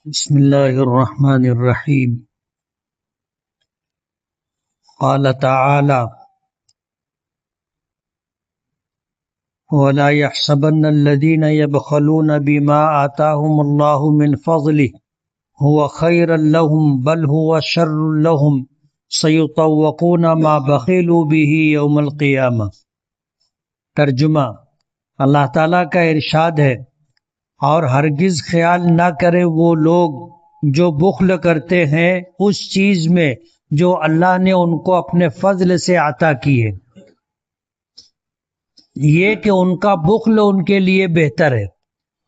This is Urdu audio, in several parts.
بسم اللہ الرحمن الرحیم قال تعالی ولا يحسبن الذين يبخلون بما آتاهم الله من فضله هو خيرا لهم بل هو شر لهم سيطوقون ما بخلوا به يوم القيامة۔ ترجمہ، اللہ تعالیٰ کا ارشاد ہے، اور ہرگز خیال نہ کرے وہ لوگ جو بخل کرتے ہیں اس چیز میں جو اللہ نے ان کو اپنے فضل سے عطا کی ہے، یہ کہ ان کا بخل ان کے لیے بہتر ہے،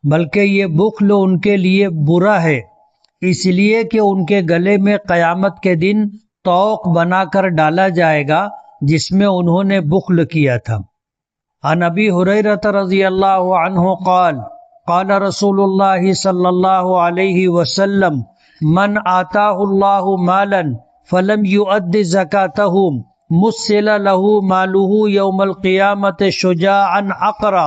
بلکہ یہ بخل ان کے لیے برا ہے، اس لیے کہ ان کے گلے میں قیامت کے دن طوق بنا کر ڈالا جائے گا جس میں انہوں نے بخل کیا تھا۔ عن ابی ہریرہ رضی اللہ عنہ قال قال رسول اللہ صلی اللہ علیہ وسلم من آتاہ اللہ مالا فلم یؤد زکاتہ مثل له مالہ یوم القیامت شجاعا عقرا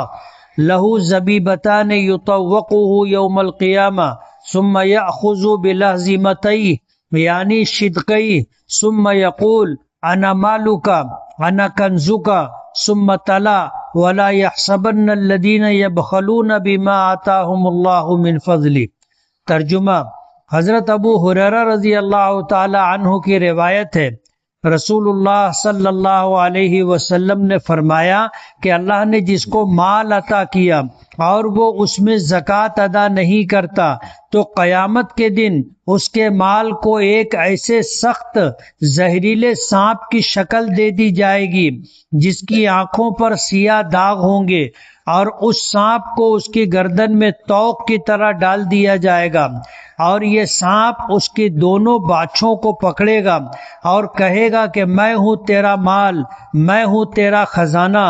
له زبیبتان یطوقہ یوم القیامہ ثم یأخذ بلہزمتیہ یعنی شدقیہ ثم یقول انا مالک انا کنزک ثم تلا ولا يحسبن الذين يبخلون بما آتاهم الله من فضله۔ ترجمہ، حضرت ابو ہریرہ رضی اللہ تعالی عنہ کی روایت ہے، رسول اللہ صلی اللہ علیہ وسلم نے فرمایا کہ اللہ نے جس کو مال عطا کیا اور وہ اس میں زکوٰۃ ادا نہیں کرتا تو قیامت کے دن اس کے مال کو ایک ایسے سخت زہریلے سانپ کی شکل دے دی جائے گی جس کی آنکھوں پر سیاہ داغ ہوں گے، اور اس سانپ کو اس کی گردن میں طوق کی طرح ڈال دیا جائے گا، اور یہ سانپ اس کی دونوں باچھوں کو پکڑے گا اور کہے گا کہ میں ہوں تیرا مال، میں ہوں تیرا خزانہ۔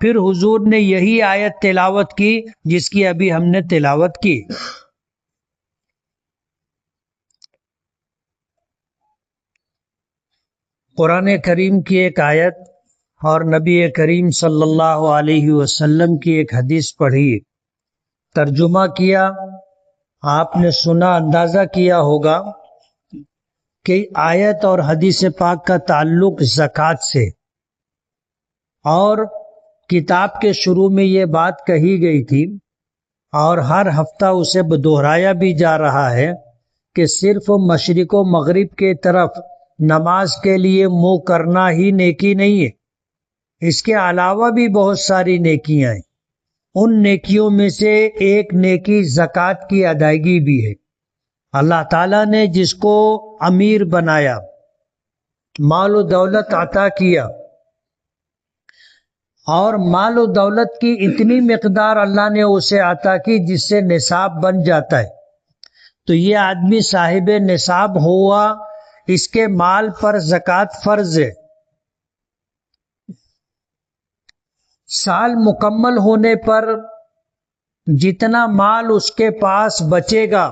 پھر حضور نے یہی آیت تلاوت کی جس کی ابھی ہم نے تلاوت کی۔ قرآن کریم کی ایک آیت اور نبی کریم صلی اللہ علیہ وسلم کی ایک حدیث پڑھی، ترجمہ کیا، آپ نے سنا، اندازہ کیا ہوگا کہ آیت اور حدیث پاک کا تعلق زکوٰۃ سے، اور کتاب کے شروع میں یہ بات کہی گئی تھی اور ہر ہفتہ اسے دہرایا بھی جا رہا ہے کہ صرف مشرق و مغرب کے طرف نماز کے لیے منہ کرنا ہی نیکی نہیں ہے، اس کے علاوہ بھی بہت ساری نیکیاں ہیں۔ ان نیکیوں میں سے ایک نیکی زکوٰۃ کی ادائیگی بھی ہے۔ اللہ تعالیٰ نے جس کو امیر بنایا، مال و دولت عطا کیا، اور مال و دولت کی اتنی مقدار اللہ نے اسے عطا کی جس سے نصاب بن جاتا ہے، تو یہ آدمی صاحب نصاب ہوا، اس کے مال پر زکوٰۃ فرض ہے۔ سال مکمل ہونے پر جتنا مال اس کے پاس بچے گا،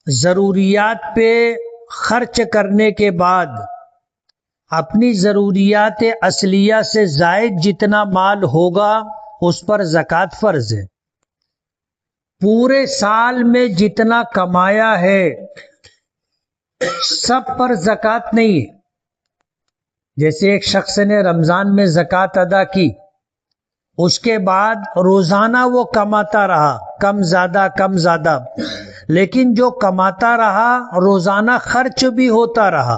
ضروریات پہ خرچ کرنے کے بعد اپنی ضروریات اصلیہ سے زائد جتنا مال ہوگا اس پر زکوٰۃ فرض ہے۔ پورے سال میں جتنا کمایا ہے سب پر زکوٰۃ نہیں ہے۔ جیسے ایک شخص نے رمضان میں زکوٰۃ ادا کی، اس کے بعد روزانہ وہ کماتا رہا، کم زیادہ، لیکن جو کماتا رہا روزانہ خرچ بھی ہوتا رہا۔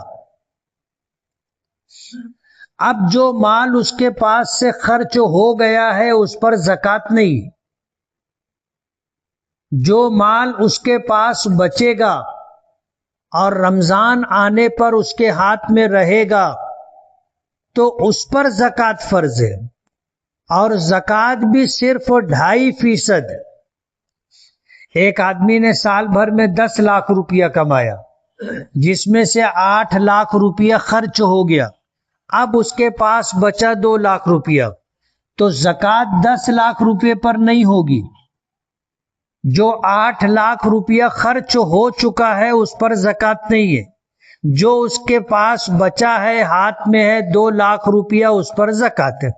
اب جو مال اس کے پاس سے خرچ ہو گیا ہے اس پر زکوٰۃ نہیں۔ جو مال اس کے پاس بچے گا اور رمضان آنے پر اس کے ہاتھ میں رہے گا تو اس پر زکوٰۃ فرض ہے، اور زکوٰۃ بھی صرف 2.5%۔ ایک آدمی نے سال بھر میں 10 لاکھ روپیہ کمایا، جس میں سے 8 لاکھ روپیہ خرچ ہو گیا، اب اس کے پاس بچا 2 لاکھ روپیہ، تو زکوٰۃ 10 لاکھ روپے پر نہیں ہوگی۔ جو 8 لاکھ روپیہ خرچ ہو چکا ہے اس پر زکوٰۃ نہیں ہے۔ جو اس کے پاس بچا ہے، ہاتھ میں ہے 2 لاکھ روپیہ، اس پر زکوٰۃ ہے،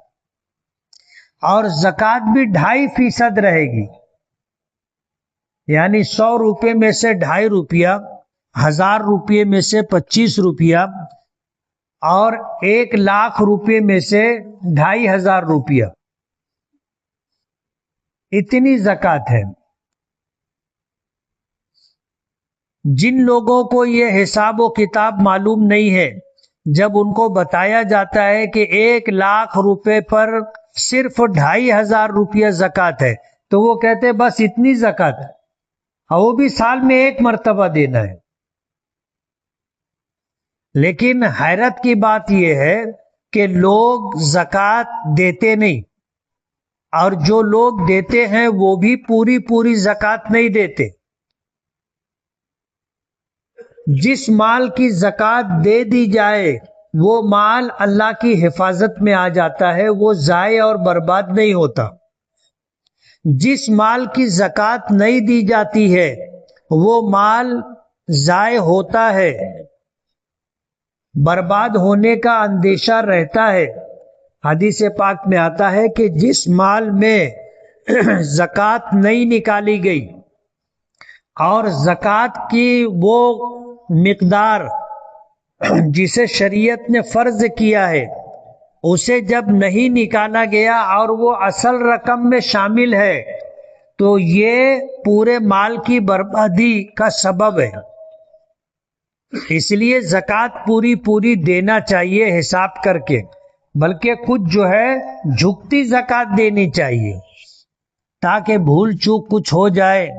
اور زکوٰۃ بھی 2.5% رہے گی۔ یعنی 100 روپے میں سے 2.5 روپیہ، 1000 روپے میں سے 25 روپیہ اور 1,00,000 روپے میں سے 2,500 روپیہ، اتنی زکوٰۃ ہے۔ جن لوگوں کو یہ حساب و کتاب معلوم نہیں ہے، جب ان کو بتایا جاتا ہے کہ 1,00,000 روپے پر صرف 2,500 روپیہ زکوٰۃ ہے، تو وہ کہتے بس اتنی زکوٰۃ ہے، اور وہ بھی سال میں 1 مرتبہ دینا ہے۔ لیکن حیرت کی بات یہ ہے کہ لوگ زکوٰۃ دیتے نہیں، اور جو لوگ دیتے ہیں وہ بھی پوری زکوٰۃ نہیں دیتے۔ جس مال کی زکوٰۃ دے دی جائے وہ مال اللہ کی حفاظت میں آ جاتا ہے، وہ ضائع اور برباد نہیں ہوتا۔ جس مال کی زکوٰۃ نہیں دی جاتی ہے وہ مال ضائع ہوتا ہے، برباد ہونے کا اندیشہ رہتا ہے۔ حدیث پاک میں آتا ہے کہ جس مال میں زکوٰۃ نہیں نکالی گئی اور زکوٰۃ کی وہ مقدار جسے شریعت نے فرض کیا ہے اسے جب نہیں نکالا گیا اور وہ اصل رقم میں شامل ہے تو یہ پورے مال کی بربادی کا سبب ہے۔ اس لیے زکوٰۃ پوری دینا چاہیے حساب کر کے، بلکہ کچھ جو ہے جھکتی زکوٰۃ دینی چاہیے تاکہ بھول چوک کچھ ہو جائے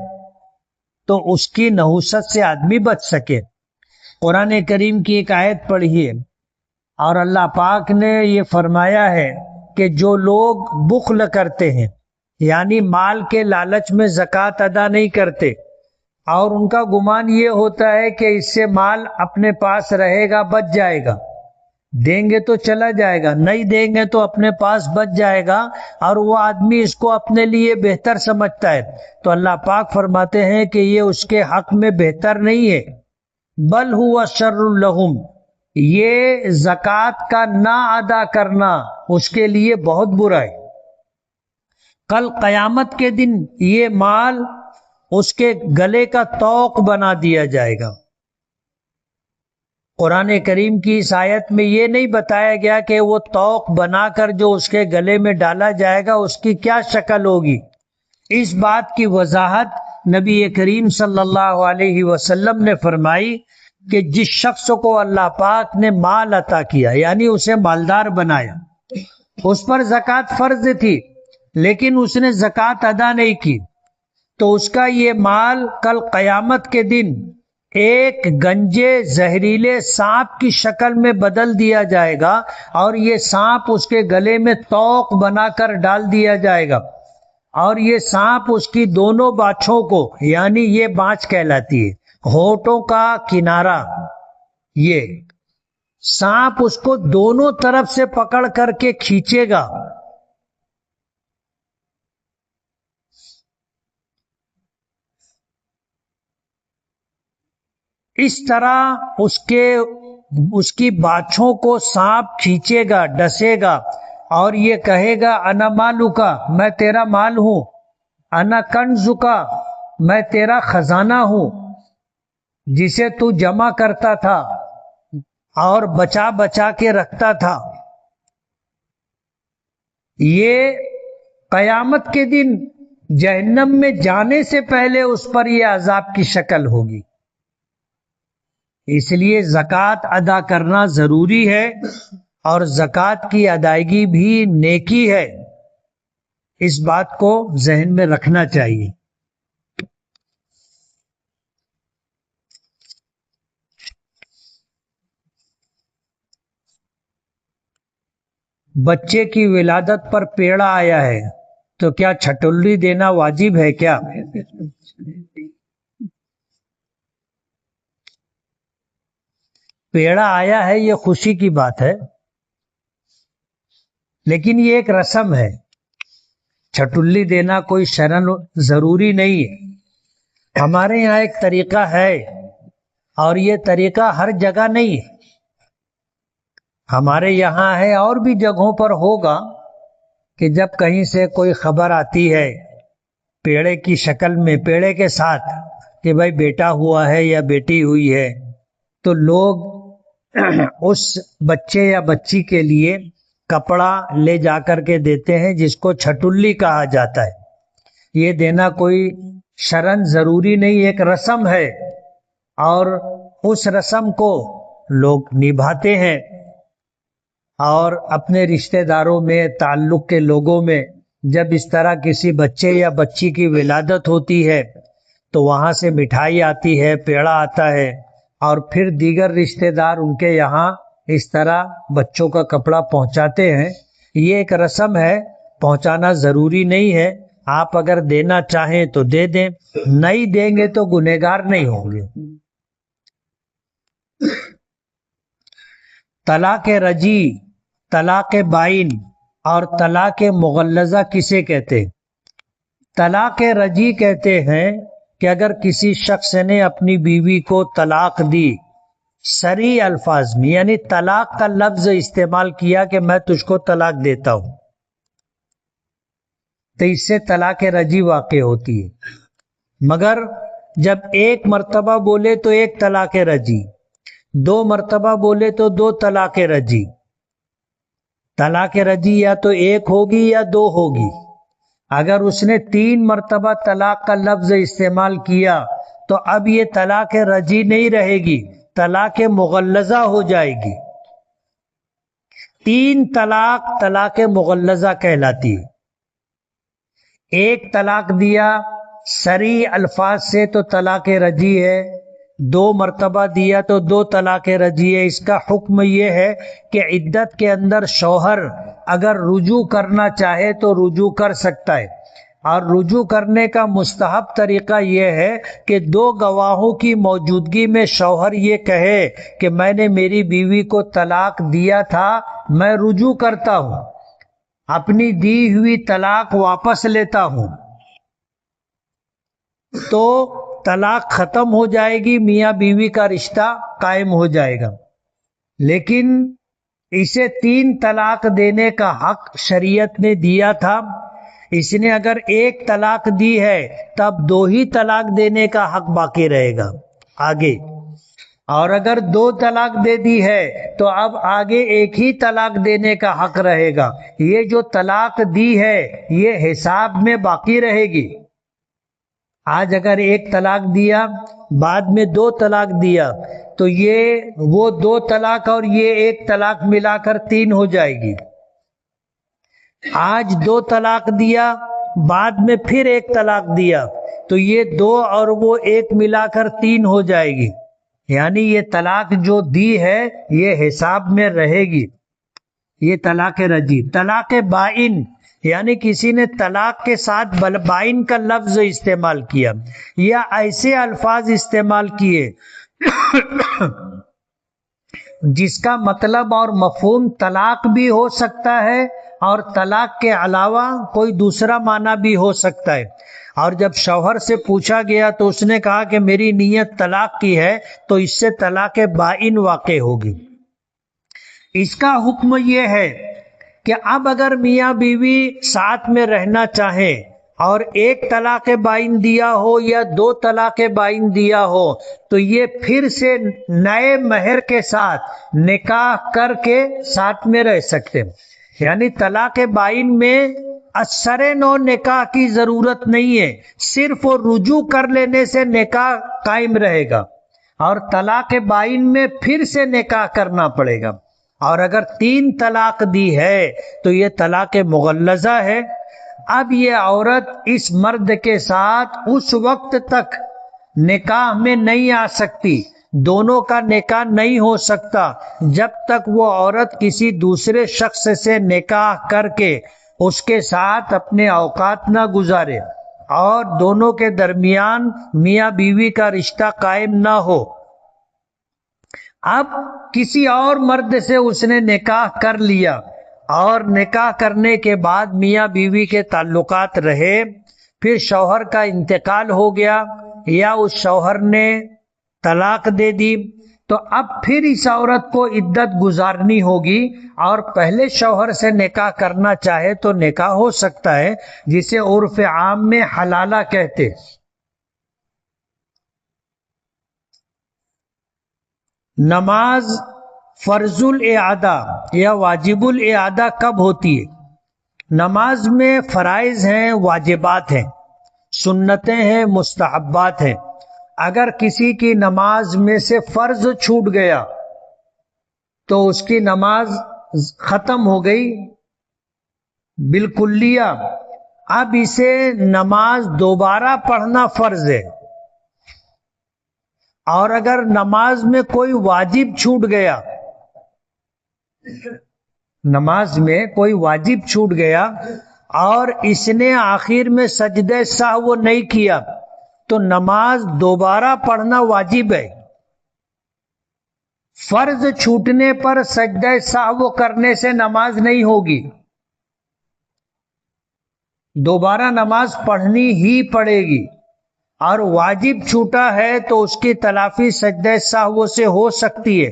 تو اس کی نحوست سے آدمی بچ سکے۔ قرآن کریم کی ایک آیت پڑھیے، اور اللہ پاک نے یہ فرمایا ہے کہ جو لوگ بخل کرتے ہیں، یعنی مال کے لالچ میں زکوٰۃ ادا نہیں کرتے، اور ان کا گمان یہ ہوتا ہے کہ اس سے مال اپنے پاس رہے گا، بچ جائے گا، دیں گے تو چلا جائے گا، نہیں دیں گے تو اپنے پاس بچ جائے گا، اور وہ آدمی اس کو اپنے لیے بہتر سمجھتا ہے، تو اللہ پاک فرماتے ہیں کہ یہ اس کے حق میں بہتر نہیں ہے، بل ہوا شر لہم، یہ زکوٰۃ کا نہ ادا کرنا اس کے لیے بہت برا ہے۔ کل قیامت کے دن یہ مال اس کے گلے کا طوق بنا دیا جائے گا۔ قرآن کریم کی اس آیت میں یہ نہیں بتایا گیا کہ وہ طوق بنا کر جو اس کے گلے میں ڈالا جائے گا اس کی کیا شکل ہوگی۔ اس بات کی وضاحت نبی کریم صلی اللہ علیہ وسلم نے فرمائی کہ جس شخص کو اللہ پاک نے مال عطا کیا، یعنی اسے مالدار بنایا، اس پر زکوٰۃ فرض تھی لیکن اس نے زکوٰۃ ادا نہیں کی، تو اس کا یہ مال کل قیامت کے دن ایک گنجے زہریلے سانپ کی شکل میں بدل دیا جائے گا، اور یہ سانپ اس کے گلے میں طوق بنا کر ڈال دیا جائے گا، اور یہ سانپ اس کی دونوں باچھوں کو، یعنی یہ باچھ کہلاتی ہے، ہونٹوں کا کنارہ، یہ سانپ اس کو دونوں طرف سے پکڑ کر کے کھینچے گا، اس طرح اس کی باچھوں کو سانپ کھینچے گا، ڈسے گا، اور یہ کہے گا انا مالو کا، میں تیرا مال ہوں، انا کنزو کا، میں تیرا خزانہ ہوں، جسے تو جمع کرتا تھا اور بچا بچا کے رکھتا تھا۔ یہ قیامت کے دن جہنم میں جانے سے پہلے اس پر یہ عذاب کی شکل ہوگی۔ اس لیے زکوٰۃ ادا کرنا ضروری ہے، اور زکوٰۃ کی ادائیگی بھی نیکی ہے، اس بات کو ذہن میں رکھنا چاہیے۔ بچے کی ولادت پر پیڑا آیا ہے تو کیا چھٹولی دینا واجب ہے کیا؟ پیڑا آیا ہے یہ خوشی کی بات ہے، لیکن یہ ایک رسم ہے، چھٹولی دینا کوئی شرعاً ضروری نہیں ہے۔ ہمارے یہاں ایک طریقہ ہے، اور یہ طریقہ ہر جگہ نہیں ہے، ہمارے یہاں ہے اور بھی جگہوں پر ہوگا، کہ جب کہیں سے کوئی خبر آتی ہے پیڑے کی شکل میں، پیڑے کے ساتھ کہ بھائی بیٹا ہوا ہے یا بیٹی ہوئی ہے، تو لوگ اس بچے یا بچی کے لیے کپڑا لے جا کر کے دیتے ہیں، جس کو چھٹلی کہا جاتا ہے۔ یہ دینا کوئی شرعاً ضروری نہیں، ایک رسم ہے، اور اس رسم کو لوگ نبھاتے ہیں، اور اپنے رشتہ داروں میں، تعلق کے لوگوں میں جب اس طرح کسی بچے یا بچی کی ولادت ہوتی ہے تو وہاں سے مٹھائی آتی ہے، پیڑا آتا ہے، اور پھر دیگر رشتہ دار ان کے یہاں اس طرح بچوں کا کپڑا پہنچاتے ہیں۔ یہ ایک رسم ہے، پہنچانا ضروری نہیں ہے، آپ اگر دینا چاہیں تو دے دیں، نہیں دیں گے تو گنہگار نہیں ہوں گے۔ طلاق رجی، طلاق بائن اور طلاق مغلظہ کسے کہتے ہیں؟ طلاق رجی کہتے ہیں کہ اگر کسی شخص نے اپنی بیوی کو طلاق دی صریح الفاظ میں، یعنی طلاق کا لفظ استعمال کیا کہ میں تجھ کو طلاق دیتا ہوں، تو اس سے طلاق رجی واقع ہوتی ہے۔ مگر جب ایک مرتبہ بولے تو ایک طلاق رجی، دو مرتبہ بولے تو دو طلاق رجی۔ طلاق رجی یا تو ایک ہوگی یا دو ہوگی۔ اگر اس نے 3 مرتبہ طلاق کا لفظ استعمال کیا تو اب یہ طلاق رجی نہیں رہے گی، طلاق مغلظہ ہو جائے گی۔ 3 طلاق طلاق مغلظہ کہلاتی ہے۔ ایک طلاق دیا صریح الفاظ سے تو طلاق رجی ہے، 2 مرتبہ دیا تو 2 طلاق رجی ہے۔ اس کا حکم یہ ہے کہ عدت کے اندر شوہر اگر رجوع کرنا چاہے تو رجوع کر سکتا ہے، اور رجوع کرنے کا مستحب طریقہ یہ ہے کہ 2 گواہوں کی موجودگی میں شوہر یہ کہے کہ میں نے میری بیوی کو طلاق دیا تھا، میں رجوع کرتا ہوں، اپنی دی ہوئی طلاق واپس لیتا ہوں، تو طلاق ختم ہو جائے گی، میاں بیوی کا رشتہ قائم ہو جائے گا۔ لیکن اسے 3 طلاق دینے کا حق شریعت نے دیا تھا، اس نے اگر ایک طلاق دی ہے تب 2 ہی طلاق دینے کا حق باقی رہے گا آگے، اور اگر 2 طلاق دے دی ہے تو اب آگے 1 ہی طلاق دینے کا حق رہے گا۔ یہ جو طلاق دی ہے یہ حساب میں باقی رہے گی۔ آج اگر 1 طلاق دیا، بعد میں 2 طلاق دیا، تو یہ وہ 2 طلاق اور یہ 1 طلاق ملا کر 3 ہو جائے گی۔ آج 2 طلاق دیا، بعد میں پھر 1 طلاق دیا، تو یہ 2 اور وہ 1 ملا کر 3 ہو جائے گی، یعنی یہ طلاق جو دی ہے یہ حساب میں رہے گی۔ یہ طلاق رجی۔ طلاق بائن، یعنی کسی نے طلاق کے ساتھ بائن کا لفظ استعمال کیا یا ایسے الفاظ استعمال کیے جس کا مطلب اور مفہوم طلاق بھی ہو سکتا ہے اور طلاق کے علاوہ کوئی دوسرا معنی بھی ہو سکتا ہے، اور جب شوہر سے پوچھا گیا تو اس نے کہا کہ میری نیت طلاق کی ہے، تو اس سے طلاق بائن واقع ہوگی۔ اس کا حکم یہ ہے کہ اب اگر میاں بیوی ساتھ میں رہنا چاہیں اور 1 طلاق بائن دیا ہو یا 2 طلاق بائن دیا ہو، تو یہ پھر سے نئے مہر کے ساتھ نکاح کر کے ساتھ میں رہ سکتے ہیں۔ یعنی طلاق بائن میں اثر نو نکاح کی ضرورت نہیں ہے، صرف وہ رجوع کر لینے سے نکاح قائم رہے گا، اور طلاق بائن میں پھر سے نکاح کرنا پڑے گا۔ اور اگر 3 طلاق دی ہے تو یہ طلاق مغلظہ ہے۔ اب یہ عورت اس مرد کے ساتھ اس وقت تک نکاح میں نہیں آ سکتی، دونوں کا نکاح نہیں ہو سکتا جب تک وہ عورت کسی دوسرے شخص سے نکاح کر کے اس کے ساتھ اپنے اوقات نہ گزارے اور دونوں کے درمیان میاں بیوی کا رشتہ قائم نہ ہو۔ اب کسی اور مرد سے اس نے نکاح کر لیا اور نکاح کرنے کے بعد میاں بیوی کے تعلقات رہے، پھر شوہر کا انتقال ہو گیا یا اس شوہر نے طلاق دے دی تو اب پھر اس عورت کو عدت گزارنی ہوگی، اور پہلے شوہر سے نکاح کرنا چاہے تو نکاح ہو سکتا ہے، جسے عرف عام میں حلالہ کہتے۔ نماز فرض الاعادہ یا واجب الاعادہ کب ہوتی ہے؟ نماز میں فرائض ہیں، واجبات ہیں، سنتیں ہیں، مستحبات ہیں۔ اگر کسی کی نماز میں سے فرض چھوٹ گیا تو اس کی نماز ختم ہو گئی بالکلیہ۔ اب اسے نماز دوبارہ پڑھنا فرض ہے، اور اگر نماز میں کوئی واجب چھوٹ گیا، نماز میں کوئی واجب چھوٹ گیا اور اس نے آخر میں سجدہ سہو نہیں کیا تو نماز دوبارہ پڑھنا واجب ہے۔ فرض چھوٹنے پر سجدہ سہو کرنے سے نماز نہیں ہوگی، دوبارہ نماز پڑھنی ہی پڑے گی۔ اور واجب چھوٹا ہے تو اس کی تلافی سجدہ سہو سے ہو سکتی ہے۔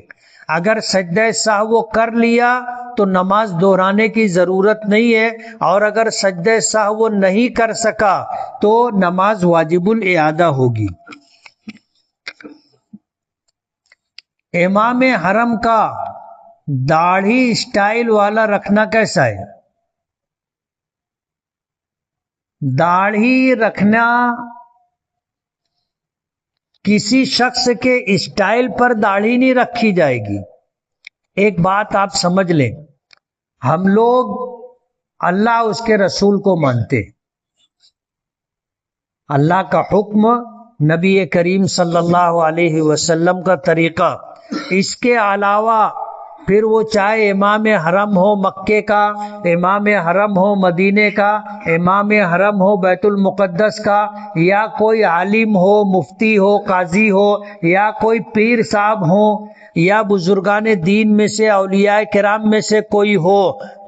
اگر سجدہ سہو کر لیا تو نماز دہرانے کی ضرورت نہیں ہے، اور اگر سجدہ سہو نہیں کر سکا تو نماز واجب الاعادہ ہوگی۔ امام حرم کا داڑھی سٹائل والا رکھنا کیسا ہے؟ داڑھی رکھنا کسی شخص کے اسٹائل پر داڑھی نہیں رکھی جائے گی۔ ایک بات آپ سمجھ لیں، ہم لوگ اللہ اس کے رسول کو مانتے، اللہ کا حکم، نبی کریم صلی اللہ علیہ وسلم کا طریقہ، اس کے علاوہ پھر وہ چاہے امام حرم ہو مکے کا، امام حرم ہو مدینے کا، امام حرم ہو بیت المقدس کا، یا کوئی عالم ہو، مفتی ہو، قاضی ہو، یا کوئی پیر صاحب ہو، یا بزرگان دین میں سے اولیاء کرام میں سے کوئی ہو،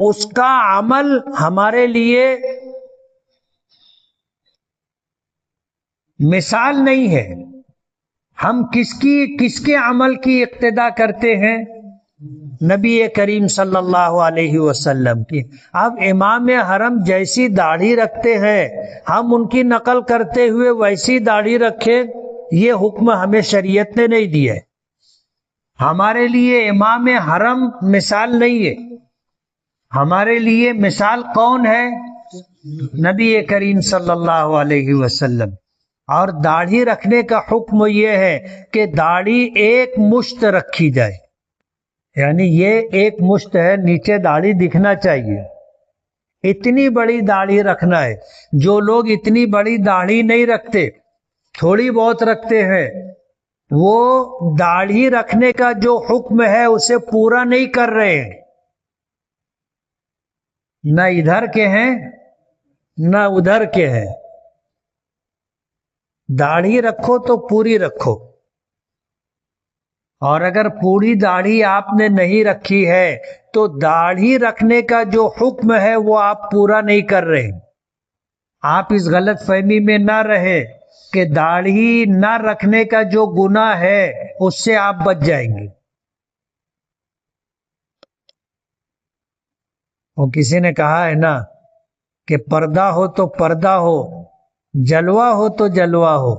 اس کا عمل ہمارے لیے مثال نہیں ہے۔ ہم کس کے عمل کی اقتدا کرتے ہیں؟ نبی کریم صلی اللہ علیہ وسلم کی۔ اب امام حرم جیسی داڑھی رکھتے ہیں، ہم ان کی نقل کرتے ہوئے ویسی داڑھی رکھیں، یہ حکم ہمیں شریعت نے نہیں دیا ہے۔ ہمارے لیے امام حرم مثال نہیں ہے، ہمارے لیے مثال کون ہے؟ نبی کریم صلی اللہ علیہ وسلم۔ اور داڑھی رکھنے کا حکم یہ ہے کہ داڑھی ایک مشت رکھی جائے، یعنی یہ ایک مشت ہے، نیچے داڑھی دکھنا چاہیے، اتنی بڑی داڑھی رکھنا ہے۔ جو لوگ اتنی بڑی داڑھی نہیں رکھتے، تھوڑی بہت رکھتے ہیں، وہ داڑھی رکھنے کا جو حکم ہے اسے پورا نہیں کر رہے ہیں، نہ ادھر کے ہیں نہ ادھر کے ہیں۔ داڑھی رکھو تو پوری رکھو، اور اگر پوری داڑھی آپ نے نہیں رکھی ہے تو داڑھی رکھنے کا جو حکم ہے وہ آپ پورا نہیں کر رہے۔ آپ اس غلط فہمی میں نہ رہے کہ داڑھی نہ رکھنے کا جو گناہ ہے اس سے آپ بچ جائیں گے۔ وہ کسی نے کہا ہے نا کہ پردہ ہو تو پردہ ہو، جلوہ ہو تو جلوہ ہو،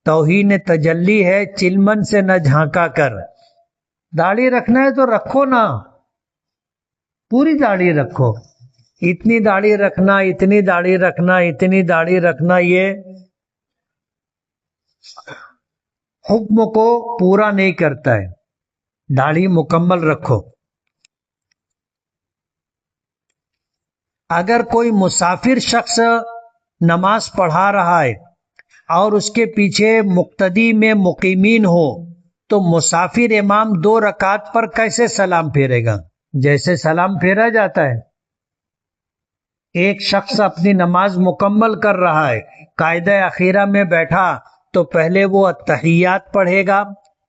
توہین تجلی ہے چلمن سے نہ جھانکا کر۔ داڑھی رکھنا ہے تو رکھو نا، پوری داڑھی رکھو۔ اتنی داڑھی رکھنا، اتنی داڑھی رکھنا، اتنی داڑھی رکھنا، یہ حکم کو پورا نہیں کرتا ہے۔ داڑھی مکمل رکھو۔ اگر کوئی مسافر شخص نماز پڑھا رہا ہے اور اس کے پیچھے مقتدی میں مقیمین ہو تو مسافر امام 2 رکعت پر کیسے سلام پھیرے گا؟ جیسے سلام پھیرا جاتا ہے۔ ایک شخص اپنی نماز مکمل کر رہا ہے، قاعدہ اخیرہ میں بیٹھا تو پہلے وہ التحیات پڑھے گا،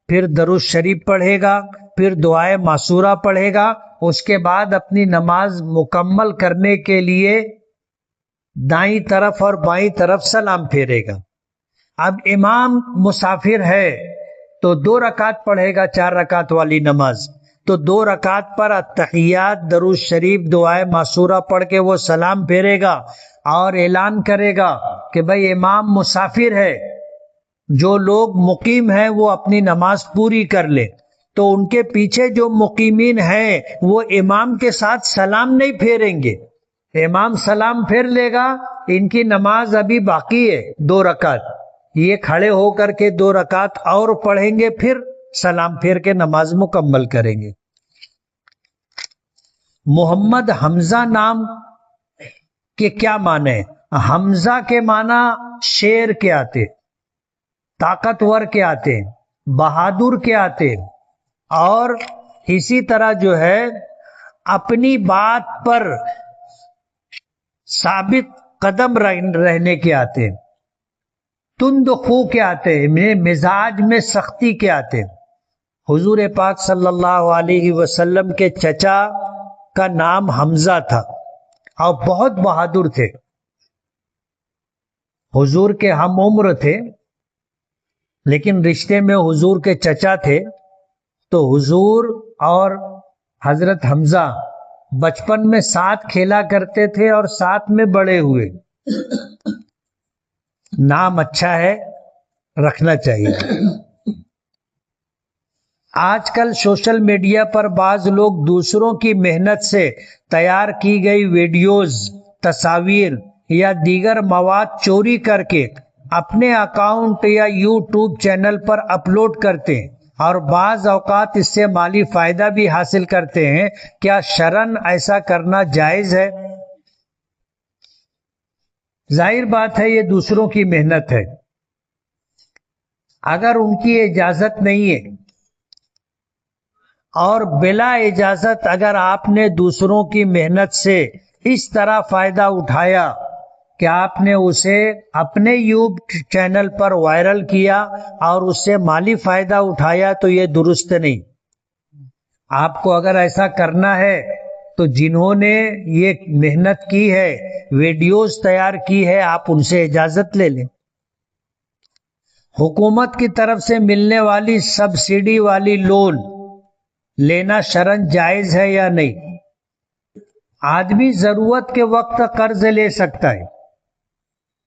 پھر درود شریف پڑھے گا، پھر دعائے معصورہ پڑھے گا، اس کے بعد اپنی نماز مکمل کرنے کے لیے دائیں طرف اور بائیں طرف سلام پھیرے گا۔ اب امام مسافر ہے تو 2 رکعت پڑھے گا 4 رکعت والی نماز، تو 2 رکعت پر التحیات، درود شریف، دعائے معصورہ پڑھ کے وہ سلام پھیرے گا اور اعلان کرے گا کہ بھائی امام مسافر ہے، جو لوگ مقیم ہیں وہ اپنی نماز پوری کر لے۔ تو ان کے پیچھے جو مقیمین ہیں وہ امام کے ساتھ سلام نہیں پھیریں گے، امام سلام پھیر لے گا، ان کی نماز ابھی باقی ہے 2 رکعت، یہ کھڑے ہو کر کے 2 رکعت اور پڑھیں گے، پھر سلام پھیر کے نماز مکمل کریں گے۔ محمد حمزہ نام کے کیا معنی ہیں؟ حمزہ کے معنی شیر کے آتے، طاقتور کے آتے، بہادر کے آتے، اور اسی طرح جو ہے اپنی بات پر ثابت قدم رہنے کے آتے، تند خو کے آتے، مزاج میں سختی کے آتے۔ حضور پاک صلی اللہ علیہ وسلم کے چچا کا نام حمزہ تھا اور بہت بہادر تھے، حضور کے ہم عمر تھے لیکن رشتے میں حضور کے چچا تھے، تو حضور اور حضرت حمزہ بچپن میں ساتھ کھیلا کرتے تھے اور ساتھ میں بڑے ہوئے۔ نام اچھا ہے، رکھنا چاہیے۔ آج کل سوشل میڈیا پر بعض لوگ دوسروں کی محنت سے تیار کی گئی ویڈیوز، تصاویر یا دیگر مواد چوری کر کے اپنے اکاؤنٹ یا یوٹیوب چینل پر اپلوڈ کرتے ہیں اور بعض اوقات اس سے مالی فائدہ بھی حاصل کرتے ہیں۔ کیا شرعاً ایسا کرنا جائز ہے؟ ظاہر بات ہے یہ دوسروں کی محنت ہے، اگر ان کی اجازت نہیں ہے اور بلا اجازت اگر آپ نے دوسروں کی محنت سے اس طرح فائدہ اٹھایا کہ آپ نے اسے اپنے یوٹیوب چینل پر وائرل کیا اور اس سے مالی فائدہ اٹھایا تو یہ درست نہیں۔ آپ کو اگر ایسا کرنا ہے تو جنہوں نے یہ محنت کی ہے، ویڈیوز تیار کی ہے، آپ ان سے اجازت لے لیں۔ حکومت کی طرف سے ملنے والی سبسڈی والی لون لینا شرعاً جائز ہے یا نہیں؟ آدمی ضرورت کے وقت قرض لے سکتا ہے،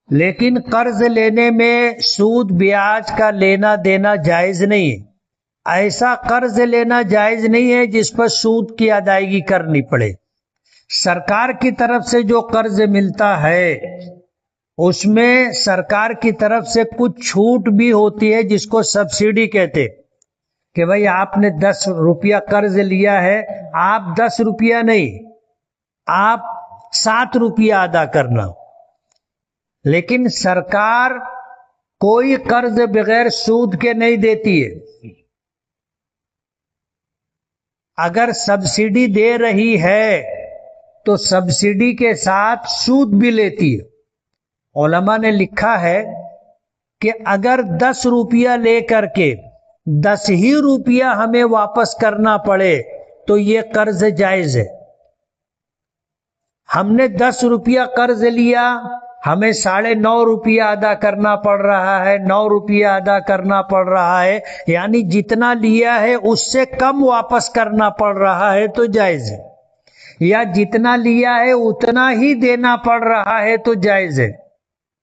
لیکن قرض لینے میں سود بیاج کا لینا دینا جائز نہیں ہے۔ ایسا قرض لینا جائز نہیں ہے جس پر سود کی ادائیگی کرنی پڑے۔ سرکار کی طرف سے جو قرض ملتا ہے اس میں سرکار کی طرف سے کچھ چھوٹ بھی ہوتی ہے جس کو سبسڈی کہتے، کہ بھئی آپ نے 10 روپیہ قرض لیا ہے، آپ 10 روپیہ نہیں، آپ 7 روپیہ ادا کرنا۔ لیکن سرکار کوئی قرض بغیر سود کے نہیں دیتی ہے۔ اگر سبسڈی دے رہی ہے تو سبسڈی کے ساتھ سود بھی لیتی ہے۔ علماء نے لکھا ہے کہ اگر 10 روپیہ لے کر کے 10 ہی روپیہ ہمیں واپس کرنا پڑے تو یہ قرض جائز ہے۔ ہم نے 10 روپیہ قرض لیا، ہمیں 9.5 روپیہ ادا کرنا پڑ رہا ہے، 9 روپیہ ادا کرنا پڑ رہا ہے، یعنی جتنا لیا ہے اس سے کم واپس کرنا پڑ رہا ہے تو جائز ہے، یا جتنا لیا ہے اتنا ہی دینا پڑ رہا ہے تو جائز ہے۔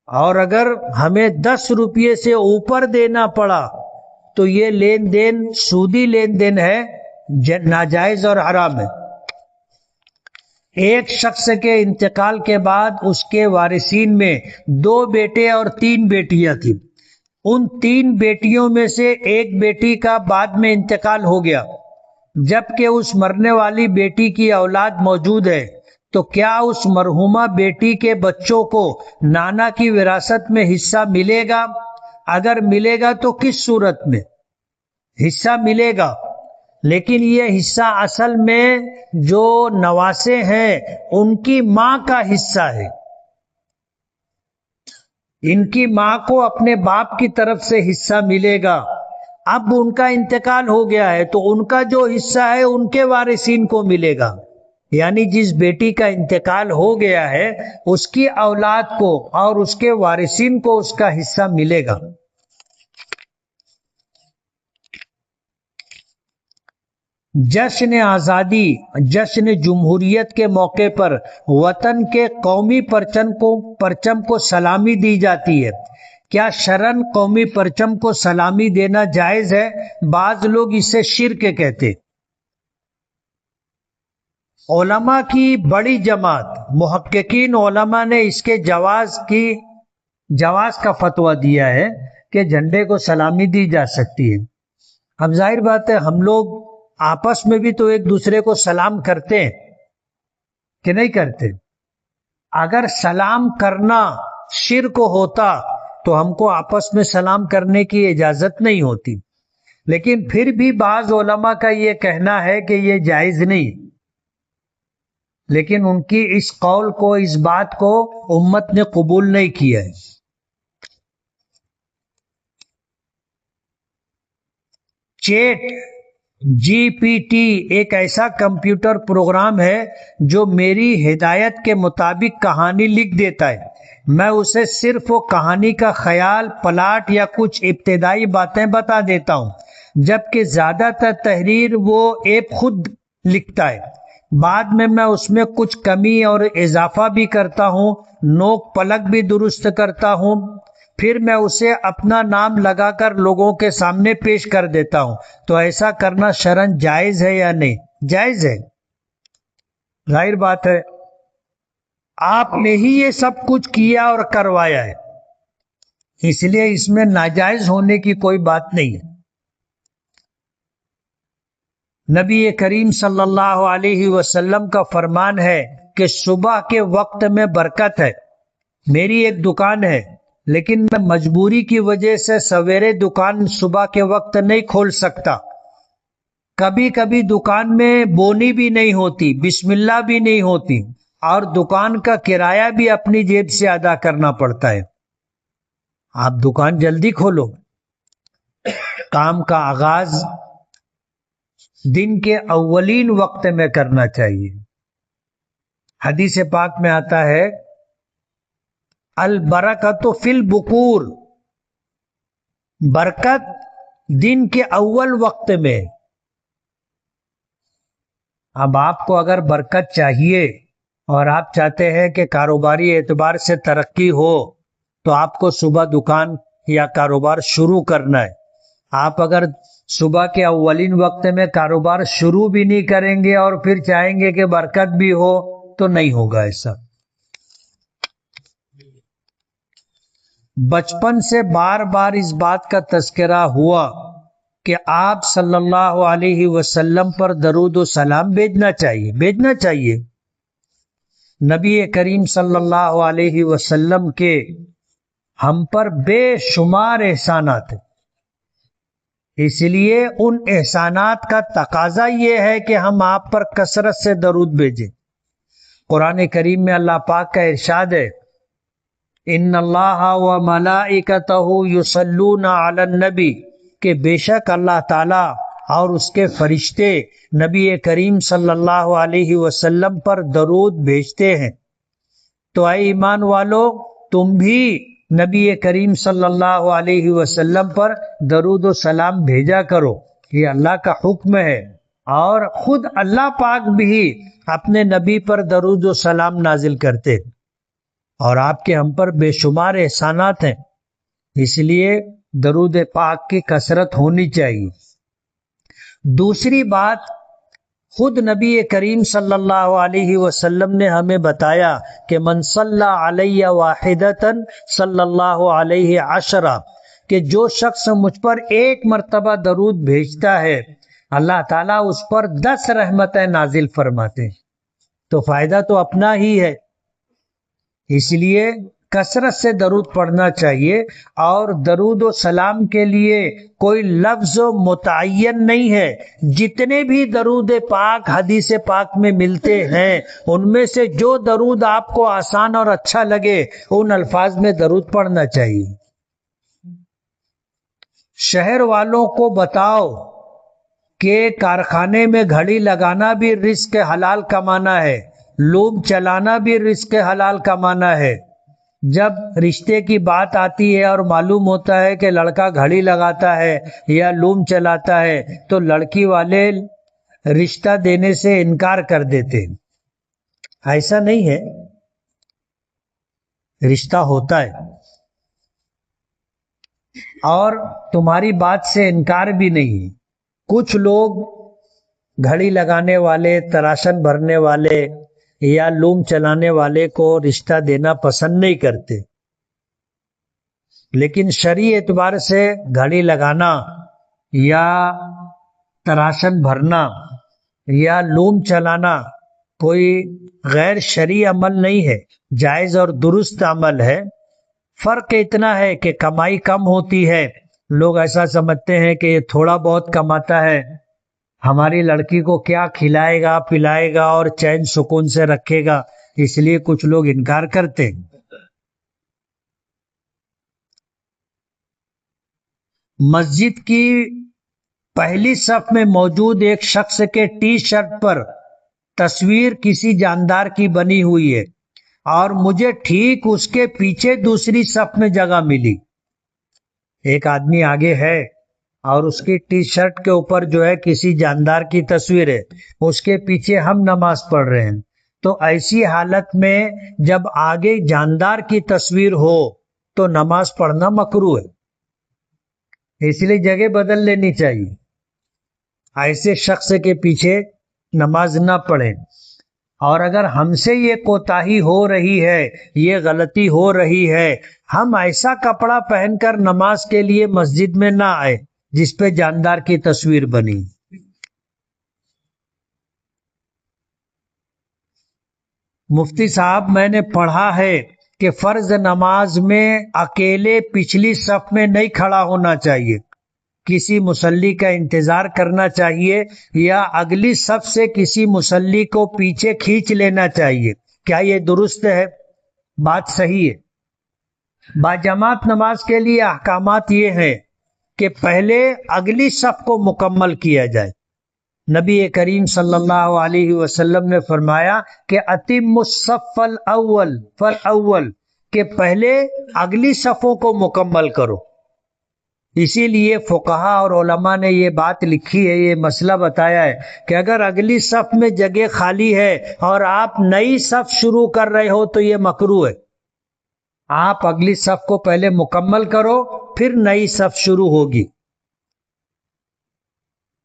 اور اگر ہمیں 10 روپیے سے اوپر دینا پڑا تو یہ لین دین سودی لین دین ہے، ناجائز اور حرام ہے۔ ایک شخص کے انتقال کے بعد اس کے وارثین میں 2 بیٹے اور 3 بیٹیاں تھیں۔ ان 3 بیٹیوں میں سے ایک بیٹی کا بعد میں انتقال ہو گیا، جبکہ اس مرنے والی بیٹی کی اولاد موجود ہے، تو کیا اس مرحومہ بیٹی کے بچوں کو نانا کی وراثت میں حصہ ملے گا؟ اگر ملے گا تو کس صورت میں؟ حصہ ملے گا، لیکن یہ حصہ اصل میں جو نواسے ہیں ان کی ماں کا حصہ ہے۔ ان کی ماں کو اپنے باپ کی طرف سے حصہ ملے گا۔ اب ان کا انتقال ہو گیا ہے تو ان کا جو حصہ ہے ان کے وارثین کو ملے گا، یعنی جس بیٹی کا انتقال ہو گیا ہے اس کی اولاد کو اور اس کے وارثین کو اس کا حصہ ملے گا۔ جشن آزادی، جشن جمہوریت کے موقع پر وطن کے قومی پرچم کو سلامی دی جاتی ہے۔ کیا شرعاً قومی پرچم کو سلامی دینا جائز ہے؟ بعض لوگ اسے شرک کہتے۔ علماء کی بڑی جماعت محققین علماء نے اس کے جواز کا فتویٰ دیا ہے کہ جھنڈے کو سلامی دی جا سکتی ہے۔ اب ظاہر بات ہے ہم لوگ آپس میں بھی تو ایک دوسرے کو سلام کرتے ہیں کہ نہیں کرتے؟ اگر سلام کرنا شرک ہوتا تو ہم کو آپس میں سلام کرنے کی اجازت نہیں ہوتی، لیکن پھر بھی بعض علماء کا یہ کہنا ہے کہ یہ جائز نہیں، لیکن ان کی اس قول کو، اس بات کو امت نے قبول نہیں کیا ہے۔ چیٹ GPT ایک ایسا کمپیوٹر پروگرام ہے جو میری ہدایت کے مطابق کہانی لکھ دیتا ہے۔ میں اسے صرف وہ کہانی کا خیال، پلاٹ یا کچھ ابتدائی باتیں بتا دیتا ہوں، جبکہ زیادہ تر تحریر وہ ایپ خود لکھتا ہے۔ بعد میں اس میں کچھ کمی اور اضافہ بھی کرتا ہوں، نوک پلک بھی درست کرتا ہوں، پھر میں اسے اپنا نام لگا کر لوگوں کے سامنے پیش کر دیتا ہوں۔ تو ایسا کرنا شرعاً جائز ہے یا نہیں؟ جائز ہے۔ ظاہر بات ہے آپ نے ہی یہ سب کچھ کیا اور کروایا ہے، اس لیے اس میں ناجائز ہونے کی کوئی بات نہیں ہے۔ نبی کریم صلی اللہ علیہ وسلم کا فرمان ہے کہ صبح کے وقت میں برکت ہے۔ میری ایک دکان ہے، لیکن میں مجبوری کی وجہ سے سویرے دکان صبح کے وقت نہیں کھول سکتا۔ کبھی کبھی دکان میں بونی بھی نہیں ہوتی، بسم اللہ بھی نہیں ہوتی، اور دکان کا کرایہ بھی اپنی جیب سے ادا کرنا پڑتا ہے۔ آپ دکان جلدی کھولو۔ کام کا آغاز دن کے اولین وقت میں کرنا چاہیے۔ حدیث پاک میں آتا ہے البرکۃ فی البکور، برکت دن کے اول وقت میں۔ اب آپ کو اگر برکت چاہیے اور آپ چاہتے ہیں کہ کاروباری اعتبار سے ترقی ہو تو آپ کو صبح دکان یا کاروبار شروع کرنا ہے۔ آپ اگر صبح کے اولین وقت میں کاروبار شروع بھی نہیں کریں گے اور پھر چاہیں گے کہ برکت بھی ہو تو نہیں ہوگا ایسا۔ بچپن سے بار بار اس بات کا تذکرہ ہوا کہ آپ صلی اللہ علیہ وسلم پر درود و سلام بھیجنا چاہیے۔ نبی کریم صلی اللہ علیہ وسلم کے ہم پر بے شمار احسانات ہیں، اس لیے ان احسانات کا تقاضا یہ ہے کہ ہم آپ پر کثرت سے درود بھیجیں۔ قرآن کریم میں اللہ پاک کا ارشاد ہے ان اللہ و ملائکتہ یصلون علی النبی، کہ بے شک اللہ تعالی اور اس کے فرشتے نبی کریم صلی اللہ علیہ وسلم پر درود بھیجتے ہیں۔ تو اے ایمان والو، تم بھی نبی کریم صلی اللہ علیہ وسلم پر درود و سلام بھیجا کرو، یہ اللہ کا حکم ہے، اور خود اللہ پاک بھی اپنے نبی پر درود و سلام نازل کرتے، اور آپ کے ہم پر بے شمار احسانات ہیں، اس لیے درود پاک کی کثرت ہونی چاہیے۔ دوسری بات، خود نبی کریم صلی اللہ علیہ وسلم نے ہمیں بتایا کہ من صلی علیہ واحدۃ صلی اللہ علیہ عشرہ، کہ جو شخص مجھ پر ایک مرتبہ درود بھیجتا ہے اللہ تعالیٰ اس پر 10 رحمتیں نازل فرماتے ہیں۔ تو فائدہ تو اپنا ہی ہے، اس لیے کثرت سے درود پڑھنا چاہیے۔ اور درود و سلام کے لیے کوئی لفظ متعین نہیں ہے، جتنے بھی درود پاک حدیث پاک میں ملتے ہیں ان میں سے جو درود آپ کو آسان اور اچھا لگے ان الفاظ میں درود پڑھنا چاہیے۔ شہر والوں کو بتاؤ کہ کارخانے میں گھڑی لگانا بھی رزق حلال کمانا ہے، لوم چلانا بھی رزق حلال کمانا ہے۔ جب رشتے کی بات آتی ہے اور معلوم ہوتا ہے کہ لڑکا گھڑی لگاتا ہے یا لوم چلاتا ہے تو لڑکی والے رشتہ دینے سے انکار کر دیتے. ایسا نہیں ہے، رشتہ ہوتا ہے اور تمہاری بات سے انکار بھی نہیں ہے. کچھ لوگ گھڑی لگانے والے، تراشن بھرنے والے یا لوم چلانے والے کو رشتہ دینا پسند نہیں کرتے، لیکن شرعی اعتبار سے گھڑی لگانا یا تراشن بھرنا یا لوم چلانا کوئی غیر شرعی عمل نہیں ہے، جائز اور درست عمل ہے. فرق اتنا ہے کہ کمائی کم ہوتی ہے. لوگ ایسا سمجھتے ہیں کہ یہ تھوڑا بہت کماتا ہے، ہماری لڑکی کو کیا کھلائے گا پلائے گا اور چین سکون سے رکھے گا، اس لیے کچھ لوگ انکار کرتے ہیں. مسجد کی پہلی صف میں موجود ایک شخص کے ٹی شرٹ پر تصویر کسی جاندار کی بنی ہوئی ہے اور مجھے ٹھیک اس کے پیچھے دوسری صف میں جگہ ملی. ایک آدمی آگے ہے اور اس کی ٹی شرٹ کے اوپر جو ہے کسی جاندار کی تصویر ہے، اس کے پیچھے ہم نماز پڑھ رہے ہیں. تو ایسی حالت میں جب آگے جاندار کی تصویر ہو تو نماز پڑھنا مکروہ ہے، اس لیے جگہ بدل لینی چاہیے، ایسے شخص کے پیچھے نماز نہ پڑھیں. اور اگر ہم سے یہ کوتاہی ہو رہی ہے، یہ غلطی ہو رہی ہے، ہم ایسا کپڑا پہن کر نماز کے لیے مسجد میں نہ آئے جس پہ جاندار کی تصویر بنی. مفتی صاحب، میں نے پڑھا ہے کہ فرض نماز میں اکیلے پچھلی صف میں نہیں کھڑا ہونا چاہیے، کسی مصلی کا انتظار کرنا چاہیے یا اگلی صف سے کسی مصلی کو پیچھے کھینچ لینا چاہیے. کیا یہ درست ہے؟ بات صحیح ہے. باجماعت نماز کے لیے احکامات یہ ہیں کہ پہلے اگلی صف کو مکمل کیا جائے. نبی کریم صلی اللہ علیہ وسلم نے فرمایا کہ اتم الصف الاول فالاول، کہ پہلے اگلی صفوں کو مکمل کرو. اسی لیے فقہا اور علماء نے یہ بات لکھی ہے، یہ مسئلہ بتایا ہے کہ اگر اگلی صف میں جگہ خالی ہے اور آپ نئی صف شروع کر رہے ہو تو یہ مکروہ ہے. آپ اگلی صف کو پہلے مکمل کرو پھر نئی صف شروع ہوگی.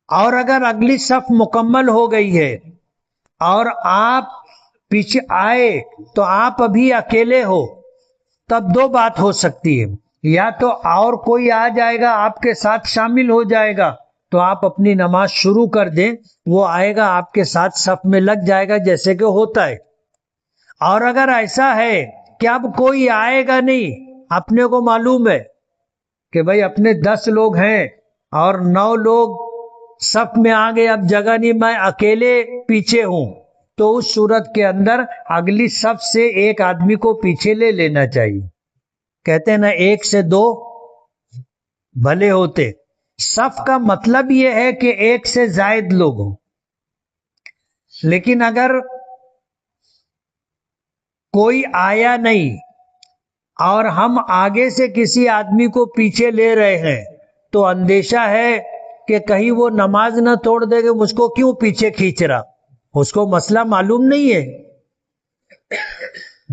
اور اگر اگلی صف مکمل ہو گئی ہے اور آپ پیچھے آئے تو آپ ابھی اکیلے ہو، تب دو بات ہو سکتی ہے، یا تو اور کوئی آ جائے گا آپ کے ساتھ شامل ہو جائے گا تو آپ اپنی نماز شروع کر دیں، وہ آئے گا آپ کے ساتھ صف میں لگ جائے گا جیسے کہ ہوتا ہے. اور اگر ایسا ہے کہ اب کوئی آئے گا نہیں، اپنے کو معلوم ہے کہ بھئی اپنے 10 لوگ ہیں اور 9 لوگ صف میں آ گئے، اب جگہ نہیں، میں اکیلے پیچھے ہوں، تو اس صورت کے اندر اگلی صف سے ایک آدمی کو پیچھے لے لینا چاہیے. کہتے ہیں نا 1 سے 2 بھلے ہوتے. صف کا مطلب یہ ہے کہ 1 سے زائد لوگ ہوں. لیکن اگر کوئی آیا نہیں اور ہم آگے سے کسی آدمی کو پیچھے لے رہے ہیں تو اندیشہ ہے کہ کہیں وہ نماز نہ توڑ دے گا، مجھ کو کیوں پیچھے کھینچ رہا، اس کو مسئلہ معلوم نہیں ہے.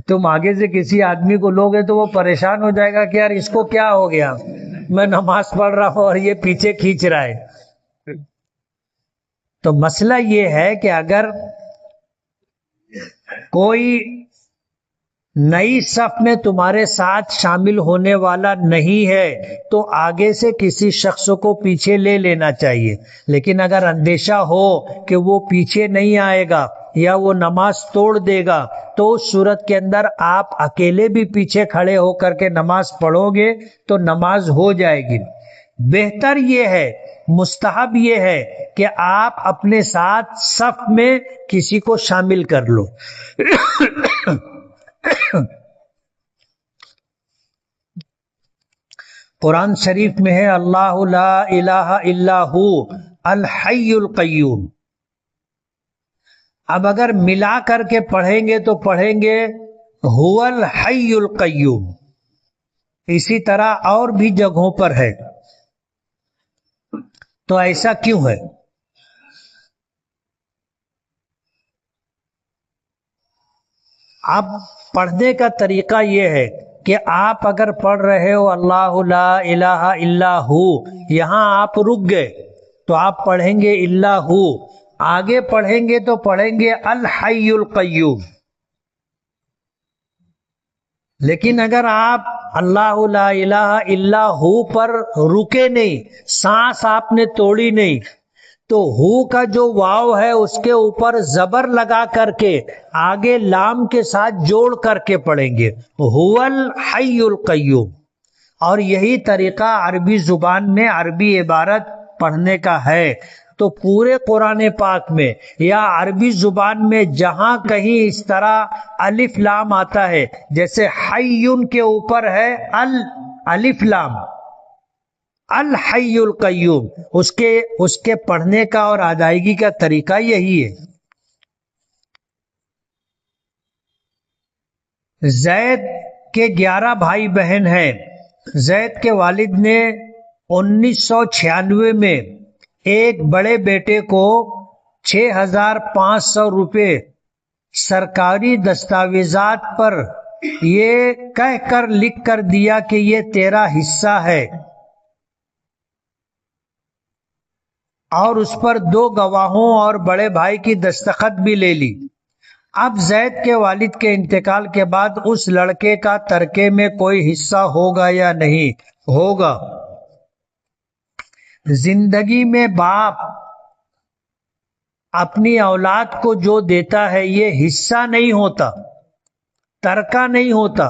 تم آگے سے کسی آدمی کو لوگے تو وہ پریشان ہو جائے گا کہ یار اس کو کیا ہو گیا، میں نماز پڑھ رہا ہوں اور یہ پیچھے کھینچ رہا ہے. تو مسئلہ یہ ہے کہ اگر کوئی نئی صف میں تمہارے ساتھ شامل ہونے والا نہیں ہے تو آگے سے کسی شخص کو پیچھے لے لینا چاہیے. لیکن اگر اندیشہ ہو کہ وہ پیچھے نہیں آئے گا یا وہ نماز توڑ دے گا تو اس صورت کے اندر آپ اکیلے بھی پیچھے کھڑے ہو کر کے نماز پڑھو گے تو نماز ہو جائے گی. بہتر یہ ہے، مستحب یہ ہے کہ آپ اپنے ساتھ صف میں کسی کو شامل کر لو. قرآن شریف میں ہے اللہ لا الہ الا ہو الحی القیوم. اب اگر ملا کر کے پڑھیں گے تو پڑھیں گے هو الحی القیوم. اسی طرح اور بھی جگہوں پر ہے. تو ایسا کیوں ہے؟ اب پڑھنے کا طریقہ یہ ہے کہ آپ اگر پڑھ رہے ہو اللہ لا الہ الا ہو، یہاں آپ رک گئے تو آپ پڑھیں گے الا ہو، آگے پڑھیں گے تو پڑھیں گے الحی القیوم۔ لیکن اگر آپ اللہ لا الہ الا ہو پر رکے نہیں، سانس آپ نے توڑی نہیں، تو ہو کا جو واو ہے اس کے اوپر زبر لگا کر کے آگے لام کے ساتھ جوڑ کر کے پڑھیں گے هو الحی القیوم۔ اور یہی طریقہ عربی زبان میں عربی عبارت پڑھنے کا ہے۔ تو پورے قرآن پاک میں یا عربی زبان میں جہاں کہیں اس طرح الف لام آتا ہے، جیسے حیٌ کے اوپر ہے الف لام، الحی القیوم، اس کے پڑھنے کا اور ادائیگی کا طریقہ یہی ہے۔ زید کے 11 بھائی بہن ہیں۔ زید کے والد نے 1996 میں ایک بڑے بیٹے کو 6,500 روپے سرکاری دستاویزات پر یہ کہہ کر لکھ کر دیا کہ یہ تیرا حصہ ہے، اور اس پر 2 گواہوں اور بڑے بھائی کی دستخط بھی لے لی۔ اب زید کے والد کے انتقال کے بعد اس لڑکے کا ترکے میں کوئی حصہ ہوگا یا نہیں ہوگا؟ زندگی میں باپ اپنی اولاد کو جو دیتا ہے یہ حصہ نہیں ہوتا، ترکہ نہیں ہوتا،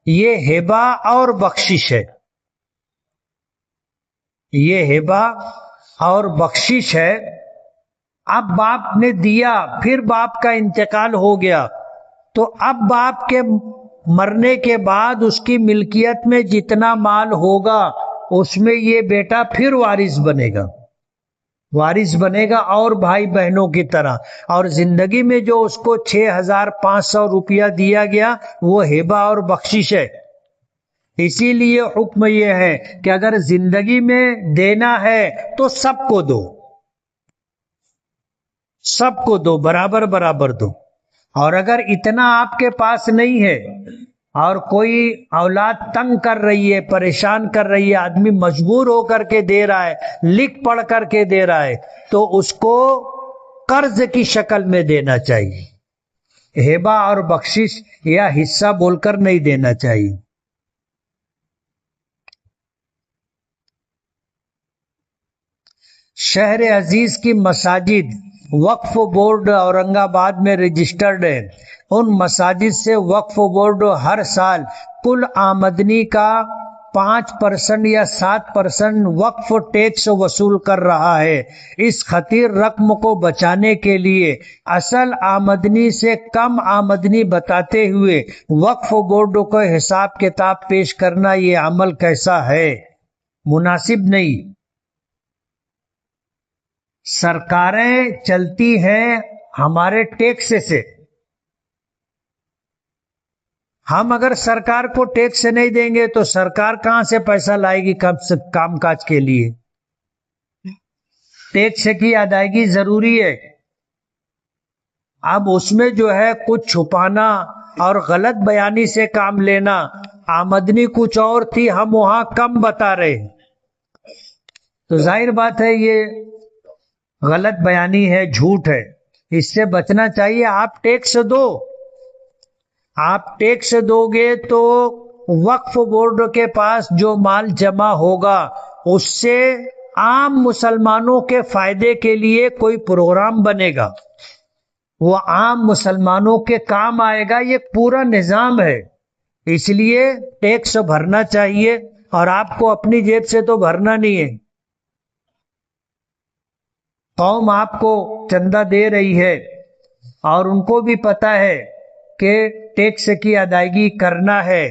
یہ ہبہ اور بخشش ہے، یہ ہبہ اور بخشش ہے۔ اب باپ نے دیا، پھر باپ کا انتقال ہو گیا، تو اب باپ کے مرنے کے بعد اس کی ملکیت میں جتنا مال ہوگا اس میں یہ بیٹا پھر وارث بنے گا اور بھائی بہنوں کی طرح۔ اور زندگی میں جو اس کو 6,500 روپیہ دیا گیا وہ ہبہ اور بخشش ہے۔ اسی لیے حکم یہ ہے کہ اگر زندگی میں دینا ہے تو سب کو دو، سب کو دو، برابر برابر دو۔ اور اگر اتنا آپ کے پاس نہیں ہے اور کوئی اولاد تنگ کر رہی ہے، پریشان کر رہی ہے، آدمی مجبور ہو کر کے دے رہا ہے، لکھ پڑھ کر کے دے رہا ہے، تو اس کو قرض کی شکل میں دینا چاہیے، ہبہ اور بخشش یا حصہ بول کر نہیں دینا چاہیے۔ شہر عزیز کی مساجد وقف بورڈ اورنگ آباد میں رجسٹرڈ ہے۔ ان مساجد سے وقف بورڈ ہر سال کل آمدنی کا 5% یا 7% وقف ٹیکس وصول کر رہا ہے۔ اس خطیر رقم کو بچانے کے لیے اصل آمدنی سے کم آمدنی بتاتے ہوئے وقف بورڈ کو حساب کتاب پیش کرنا یہ عمل کیسا ہے؟ مناسب نہیں۔ سرکاریں چلتی ہیں ہمارے ٹیکس سے، ہم اگر سرکار کو ٹیکس نہیں دیں گے تو سرکار کہاں سے پیسہ لائے گی کام کاج کے لیے؟ ٹیکس کی ادائیگی ضروری ہے۔ اب اس میں جو ہے کچھ چھپانا اور غلط بیانی سے کام لینا، آمدنی کچھ اور تھی ہم وہاں کم بتا رہے ہیں، تو ظاہر بات ہے یہ غلط بیانی ہے، جھوٹ ہے، اس سے بچنا چاہیے۔ آپ ٹیکس دو، آپ ٹیکس دو گے تو وقف بورڈ کے پاس جو مال جمع ہوگا اس سے عام مسلمانوں کے فائدے کے لیے کوئی پروگرام بنے گا، وہ عام مسلمانوں کے کام آئے گا۔ یہ پورا نظام ہے، اس لیے ٹیکس بھرنا چاہیے، اور آپ کو اپنی جیب سے تو بھرنا نہیں ہے، قوم آپ کو چندہ دے رہی ہے اور ان کو بھی پتا ہے کہ ٹیکس کی ادائیگی کرنا ہے،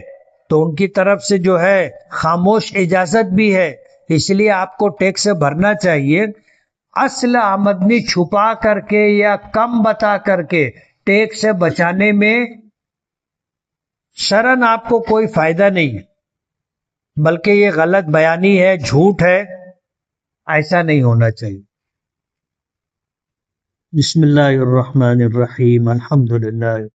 تو ان کی طرف سے جو ہے خاموش اجازت بھی ہے، اس لیے آپ کو ٹیکس بھرنا چاہیے۔ اصل آمدنی چھپا کر کے یا کم بتا کر کے ٹیکس سے بچانے میں شرعاً آپ کو کوئی فائدہ نہیں ہے، بلکہ یہ غلط بیانی ہے، جھوٹ ہے، ایسا نہیں ہونا چاہیے۔ بسم اللہ الرحمن الرحیم، الحمدللہ۔